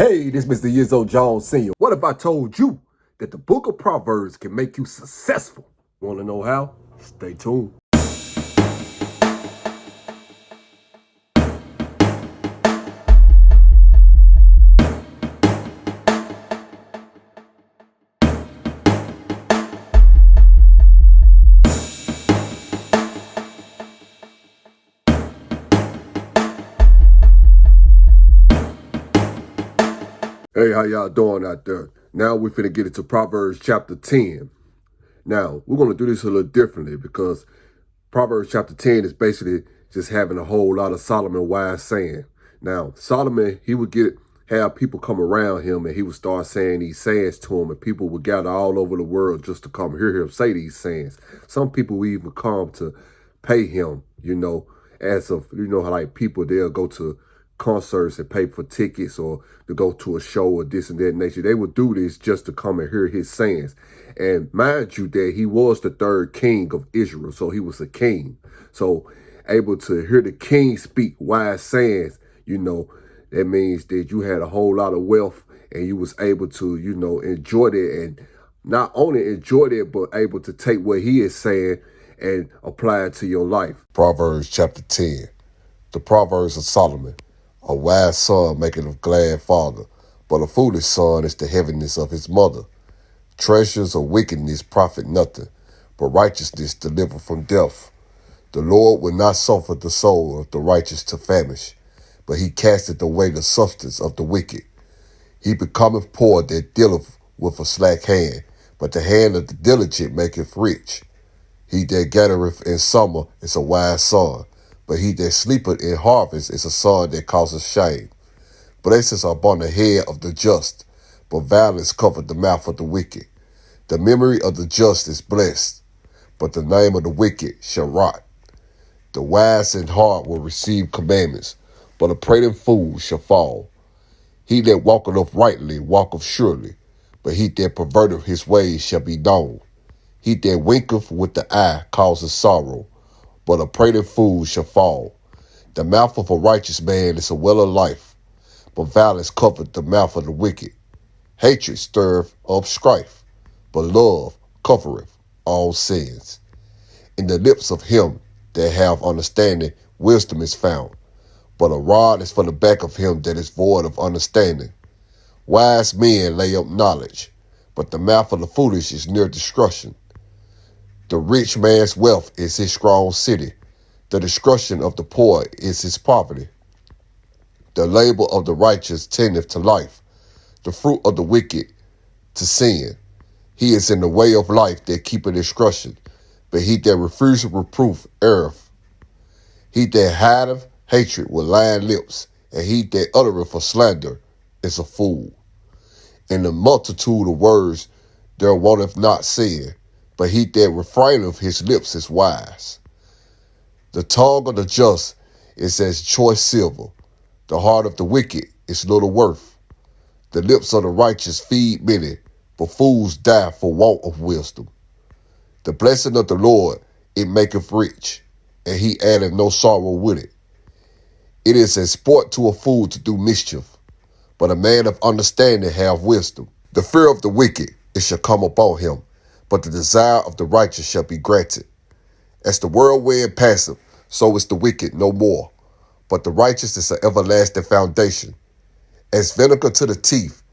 Hey, this Mr. YIZO Jones Sr. What if I told you that the book of Proverbs can make you successful? Want to know how? Stay tuned. Hey, how y'all doing out there? Now we're finna get into Proverbs chapter 10. Now, we're going to do this a little differently because Proverbs chapter 10 is basically just having a whole lot of Solomon wise saying. Now, Solomon, he would have people come around him and he would start saying these sayings to him, and people would gather all over the world just to come hear him say these sayings. Some people would even come to pay him, as of, how like people, they'll go to concerts and pay for tickets or to go to a show or this and that nature. They would do this just to come and hear his sayings. And mind you that he was the third king of Israel, so he was a king. So able to hear the king speak wise sayings, that means that you had a whole lot of wealth and you was able to, enjoy it, and not only enjoy it, but able to take what he is saying and apply it to your life. Proverbs chapter 10, the Proverbs of Solomon. A wise son maketh a glad father, but a foolish son is the heaviness of his mother. Treasures of wickedness profit nothing, but righteousness deliver from death. The Lord will not suffer the soul of the righteous to famish, but he casteth away the substance of the wicked. He becometh poor that dealeth with a slack hand, but the hand of the diligent maketh rich. He that gathereth in summer is a wise son, but he that sleepeth in harvest is a son that causeth shame. Blessings are upon the head of the just, but violence covereth the mouth of the wicked. The memory of the just is blessed, but the name of the wicked shall rot. The wise in heart will receive commandments, but a prating fool shall fall. He that walketh uprightly walketh surely, but he that perverteth his ways shall be known. He that winketh with the eye causeth sorrow, but a prating fool shall fall. The mouth of a righteous man is a well of life, but violence covereth the mouth of the wicked. Hatred stirreth up strife, but love covereth all sins. In the lips of him that have understanding wisdom is found, but a rod is for the back of him that is void of understanding. Wise men lay up knowledge, but the mouth of the foolish is near destruction. The rich man's wealth is his strong city. The destruction of the poor is his poverty. The labor of the righteous tendeth to life, the fruit of the wicked to sin. He is in the way of life that keepeth instruction, but he that refuseth reproof erreth. He that hideth hatred with lying lips, and he that uttereth a slander is a fool. In the multitude of words there wanteth not sin, but he that refraineth his lips is wise. The tongue of the just is as choice silver. The heart of the wicked is little worth. The lips of the righteous feed many, but fools die for want of wisdom. The blessing of the Lord, it maketh rich, and he addeth no sorrow with it. It is a sport to a fool to do mischief, but a man of understanding have wisdom. The fear of the wicked, it shall come upon him, but the desire of the righteous shall be granted. As the whirlwind passeth, so is the wicked no more, but the righteous is an everlasting foundation. As vinegar to the teeth,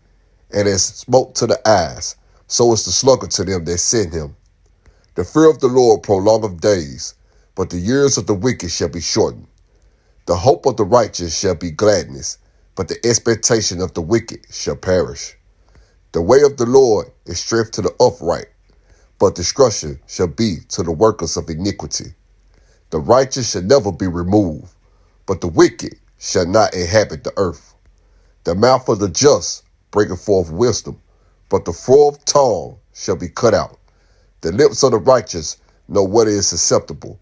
and as smoke to the eyes, so is the sluggard to them that send him. The fear of the Lord prolongeth days, but the years of the wicked shall be shortened. The hope of the righteous shall be gladness, but the expectation of the wicked shall perish. The way of the Lord is strength to the upright, but destruction shall be to the workers of iniquity. The righteous shall never be removed, but the wicked shall not inhabit the earth. The mouth of the just bringeth forth wisdom, but the fourth tongue shall be cut out. The lips of the righteous know what is acceptable,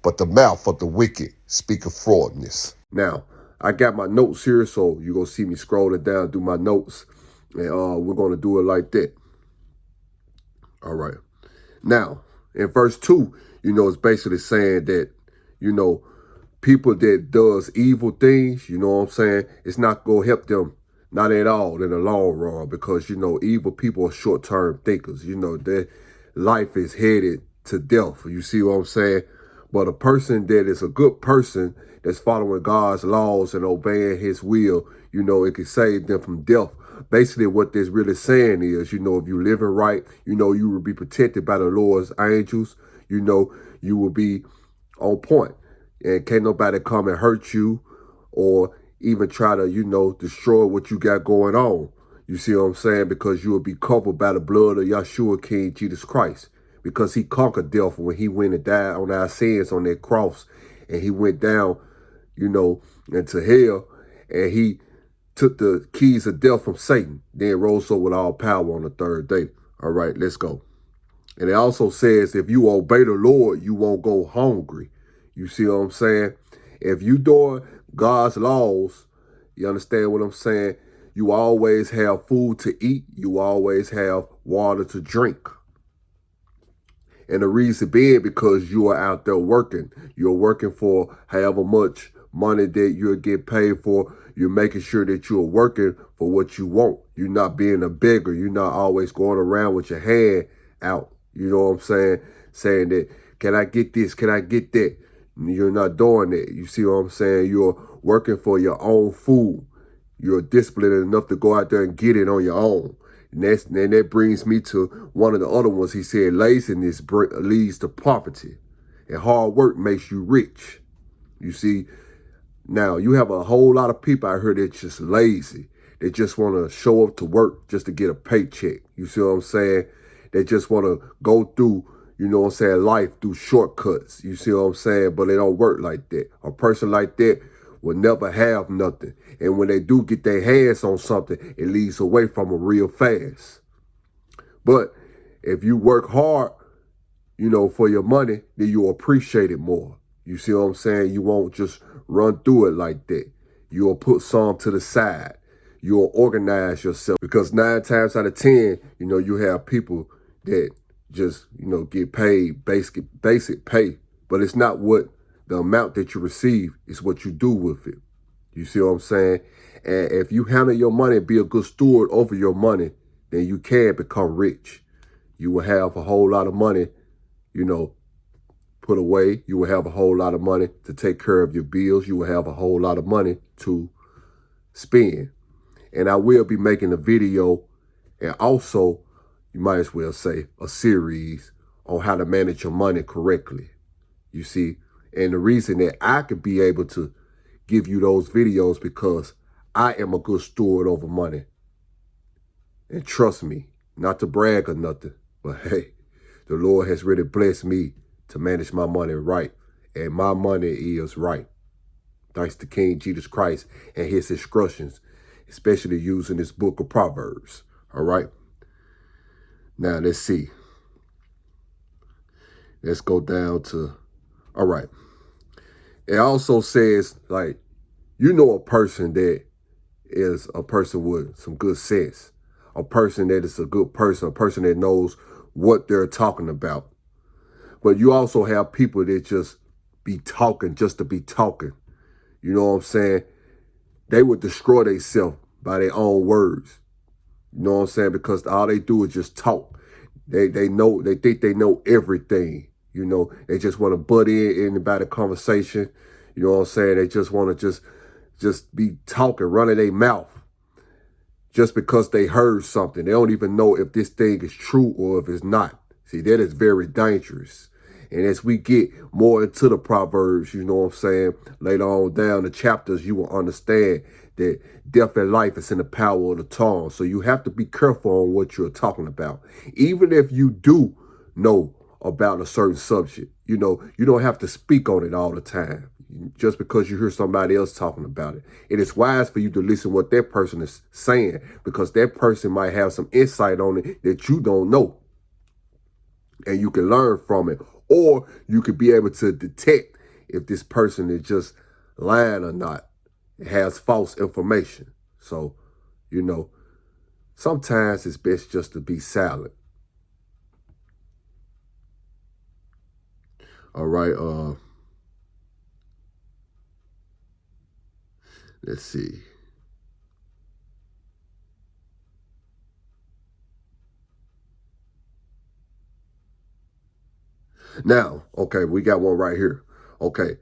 but the mouth of the wicked speaketh fraudness. Now, I got my notes here, so you're going to see me scrolling down through my notes, and we're going to do it like that. All right. Now, in verse 2, it's basically saying that, people that does evil things, it's not going to help them Not at all in the long run, because, evil people are short-term thinkers. Their life is headed to death. You see what I'm saying? But a person that is a good person that's following God's laws and obeying his will, it can save them from death. Basically, what this really saying is, if you living right, you will be protected by the Lord's angels. You will be on point. And can't nobody come and hurt you or even try to, destroy what you got going on. You see what I'm saying? Because you will be covered by the blood of Yeshua, King Jesus Christ. Because he conquered death when he went and died on our sins on that cross. And he went down, into hell. And he took the keys of death from Satan. Then rose up with all power on the third day. All right, let's go. And it also says, if you obey the Lord, you won't go hungry. You see what I'm saying? If you doing God's laws, you understand what I'm saying? You always have food to eat. You always have water to drink. And the reason being because you are out there working. You're working for however much money that you'll get paid for. You're making sure that you're working for what you want. You're not being a beggar. You're not always going around with your hand out. You know what I'm saying? Saying that, can I get this? Can I get that? You're not doing that. You see what I'm saying? You're working for your own food. You're disciplined enough to go out there and get it on your own. And that brings me to one of the other ones. He said, laziness leads to poverty, and hard work makes you rich. You see, now you have a whole lot of people out here that's just lazy. They just want to show up to work just to get a paycheck. You see what I'm saying? They just want to go through, life through shortcuts. You see what I'm saying? But they don't work like that. A person like that will never have nothing. And when they do get their hands on something, it leads away from them real fast. But if you work hard, for your money, then you'll appreciate it more. You see what I'm saying? You won't just run through it like that. You'll put some to the side. You'll organize yourself, because 9 times out of 10, you have people that just, get paid basic pay, but it's not what the amount that you receive, is what you do with it. You see what I'm saying? And if you handle your money and be a good steward over your money, then you can become rich. You will have a whole lot of money, put away. You will have a whole lot of money to take care of your bills. You will have a whole lot of money to spend. And I will be making a video, and also, you might as well say, a series on how to manage your money correctly. You see, and the reason that I could be able to give you those videos, because I am a good steward over money. And trust me, not to brag or nothing, but hey, the Lord has really blessed me to manage my money right. And my money is right. Thanks to King Jesus Christ and his instructions, especially using this book of Proverbs. All right. Now, let's see. Let's go down to, all right. It also says, like, a person that is a person with some good sense, a person that is a good person, a person that knows what they're talking about. But you also have people that just be talking just to be talking. You know what I'm saying? They would destroy themselves by their own words. You know what I'm saying? Because all they do is just talk. They think they know everything. They just want to butt in about the conversation. You know what I'm saying? They just want to just be talking, running their mouth just because they heard something. They don't even know if this thing is true or if it's not. See, that is very dangerous. And as we get more into the Proverbs, you know what I'm saying, later on down the chapters, you will understand that death and life is in the power of the tongue. So you have to be careful on what you're talking about. Even if you do know about a certain subject, you don't have to speak on it all the time. Just because you hear somebody else talking about it. It is wise for you to listen to what that person is saying, because that person might have some insight on it that you don't know. And you can learn from it. Or you could be able to detect if this person is just lying or not. It has false information. So, sometimes it's best just to be silent. All right. Let's see. Now, okay, we got one right here. Okay,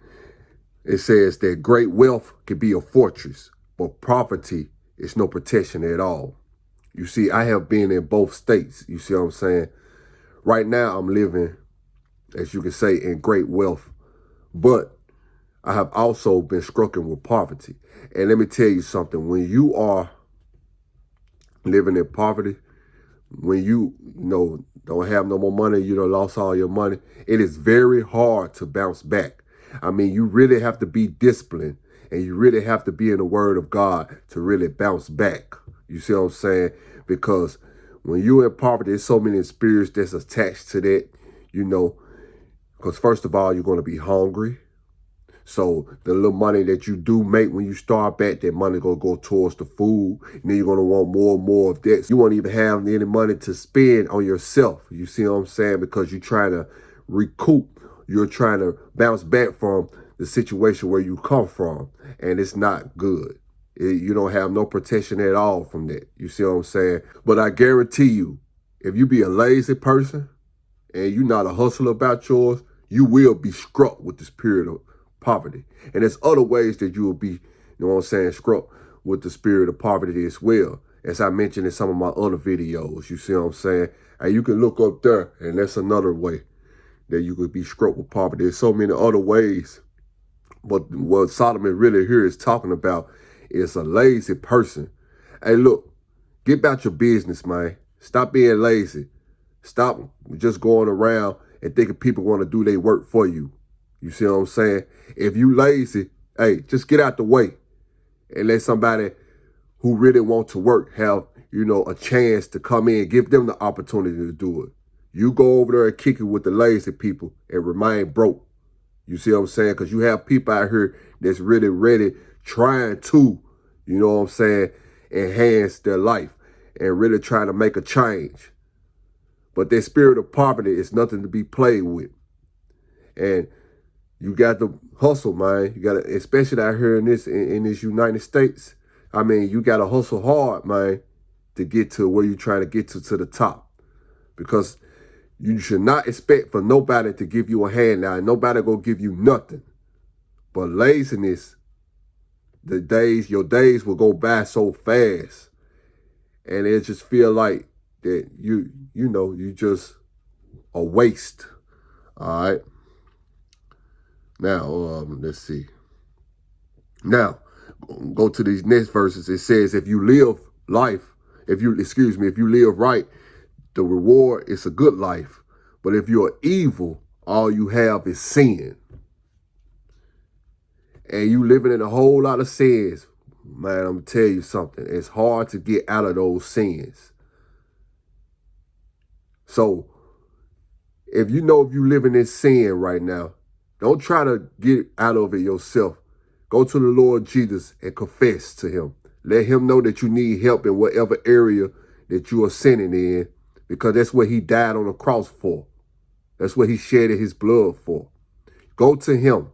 it says that great wealth can be a fortress, but poverty is no protection at all. You see, I have been in both states. You see what I'm saying? Right now, I'm living, as you can say, in great wealth, but I have also been struggling with poverty. And let me tell you something. When you are living in poverty, when you don't have no more money, you done lost all your money, it is very hard to bounce back. I mean, you really have to be disciplined and you really have to be in the word of God to really bounce back. You see what I'm saying? Because when you're in poverty, there's so many spirits that's attached to that, you know, because first of all, you're going to be hungry. So the little money that you do make when you start back, that money gonna go towards the food. And then you're gonna want more and more of that. So you won't even have any money to spend on yourself. You see what I'm saying? Because you're trying to recoup. You're trying to bounce back from the situation where you come from. And it's not good. You don't have no protection at all from that. You see what I'm saying? But I guarantee you, if you be a lazy person and you're not a hustler about yours, you will be struck with this period of poverty. And there's other ways that you will be, you know what I'm saying, struck with the spirit of poverty as well. As I mentioned in some of my other videos, you see what I'm saying? And you can look up there, and that's another way that you could be struck with poverty. There's so many other ways. But what Solomon really here is talking about is a lazy person. Hey, look, get about your business, man. Stop being lazy. Stop just going around and thinking people want to do their work for you. You see what I'm saying? If you lazy, hey, just get out the way and let somebody who really want to work have, a chance to come in, give them the opportunity to do it. You go over there and kick it with the lazy people and remain broke. You see what I'm saying? Because you have people out here that's really ready, trying to, you know what I'm saying, enhance their life and really trying to make a change. But that spirit of poverty is nothing to be played with. And you got to hustle, man. You got to, especially out here in this United States. I mean, you got to hustle hard, man, to get to where you're trying to get to the top. Because you should not expect for nobody to give you a handout. Nobody gonna give you nothing. But laziness, your days will go by so fast, and it just feel like that you just a waste. All right. Now, let's see. Now, go to these next verses. It says, if you live right, the reward is a good life. But if you're evil, all you have is sin. And you living in a whole lot of sins, man, I'm going to tell you something. It's hard to get out of those sins. So, if you living in sin right now, don't try to get out of it yourself. Go to the Lord Jesus and confess to him. Let him know that you need help in whatever area that you are sinning in, because that's what he died on the cross for. That's what he shedded his blood for. Go to him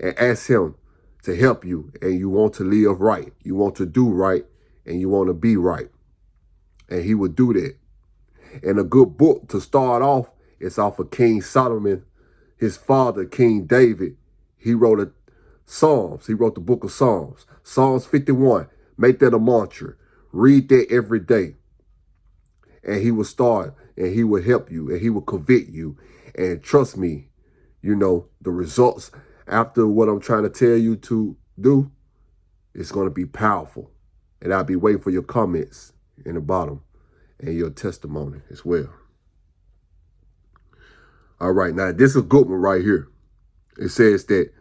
and ask him to help you, and you want to live right. You want to do right, and you want to be right. And he will do that. And a good book to start off is off of King Solomon. His father, King David, he wrote Psalms. He wrote the book of Psalms. Psalms 51. Make that a mantra. Read that every day. And he will start, and he will help you, and he will convict you. And trust me, the results after what I'm trying to tell you to do, it's going to be powerful. And I'll be waiting for your comments in the bottom and your testimony as well. All right, now this is a good one right here. It says that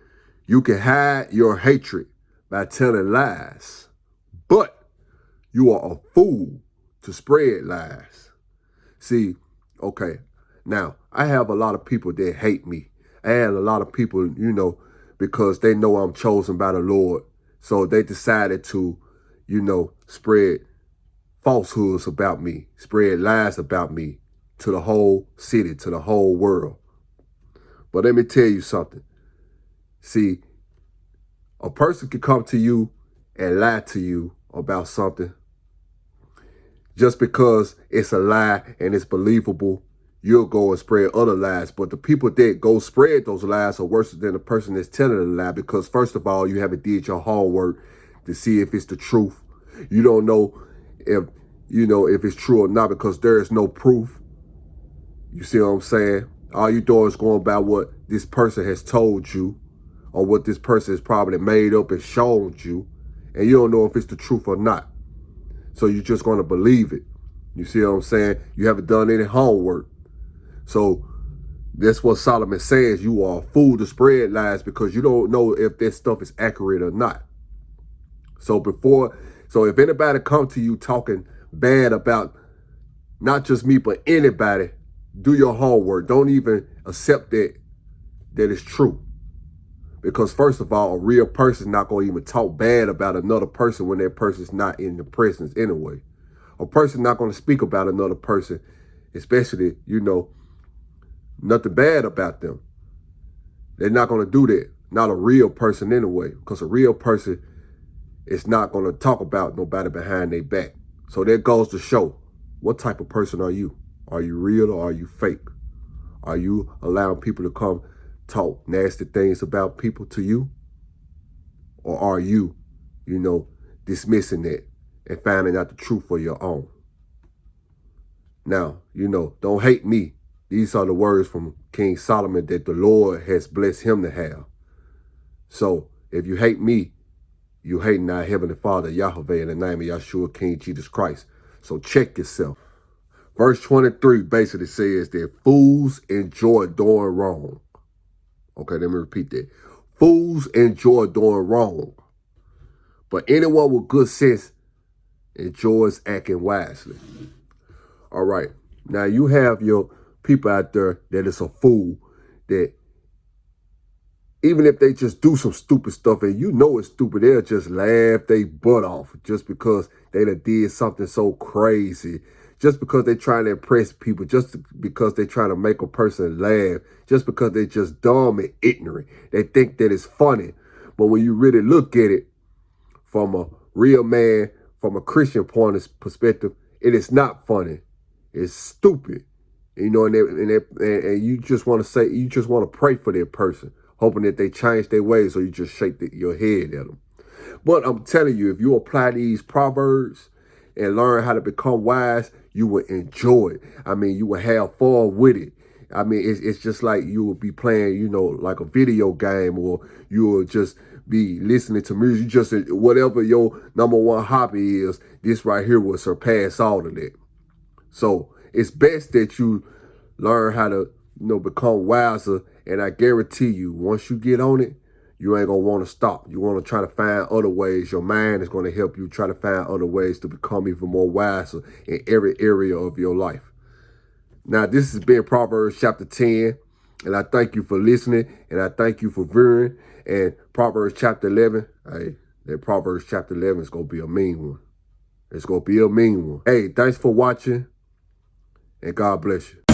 you can hide your hatred by telling lies, but you are a fool to spread lies. See, okay, now I have a lot of people that hate me. I have a lot of people, because they know I'm chosen by the Lord. So they decided to, spread falsehoods about me, spread lies about me to the whole city, to the whole world. But let me tell you something. See, a person can come to you and lie to you about something just because it's a lie and it's believable. you'll go and spread other lies. But the people that go spread those lies are worse than the person that's telling the lie, because first of all, you haven't did your homework to see if it's the truth. You don't know if, if it's true or not, because there is no proof. You see what I'm saying? All you doing is going by what this person has told you, or what this person has probably made up and shown you, and you don't know if it's the truth or not. So you're just going to believe it. You see what I'm saying? You haven't done any homework. So that's what Solomon says. You are a fool to spread lies, because you don't know if that stuff is accurate or not. So if anybody come to you talking bad about not just me, but anybody, do your homework. Don't even accept that it's true. Because first of all, a real person's not going to even talk bad about another person when that person's not in the presence anyway. A person not going to speak about another person, especially, nothing bad about them. They're not going to do that. Not a real person anyway, because a real person is not going to talk about nobody behind their back. So that goes to show, what type of person are you? Are you real or are you fake? Are you allowing people to come talk nasty things about people to you? Or are you, dismissing that and finding out the truth for your own? Now, don't hate me. These are the words from King Solomon that the Lord has blessed him to have. So if you hate me, you hating our Heavenly Father, Yahweh, in the name of Yahshua, King Jesus Christ. So check yourself. Verse 23 basically says that fools enjoy doing wrong. Okay, let me repeat that. Fools enjoy doing wrong, but anyone with good sense enjoys acting wisely. All right. Now you have your people out there that is a fool, that even if they just do some stupid stuff and it's stupid, they'll just laugh their butt off just because they done did something so crazy, just because they're trying to impress people, just because they're trying to make a person laugh, just because they're just dumb and ignorant. They think that it's funny. But when you really look at it from a real man, from a Christian point of perspective, it is not funny. It's stupid. And you just want to pray for that person, hoping that they change their ways, or you just shake your head at them. But I'm telling you, if you apply these proverbs and learn how to become wise, you will enjoy it. I mean, you will have fun with it. I mean, it's just like you will be playing, like a video game, or you will just be listening to music. Just whatever your number one hobby is, this right here will surpass all of that. So it's best that you learn how to, become wiser. And I guarantee you, once you get on it, you ain't going to want to stop. You want to try to find other ways. Your mind is going to help you try to find other ways to become even more wiser in every area of your life. Now, this has been Proverbs chapter 10. And I thank you for listening. And I thank you for viewing. And Proverbs chapter 11. Hey, that Proverbs chapter 11 is going to be a mean one. It's going to be a mean one. Hey, thanks for watching. And God bless you.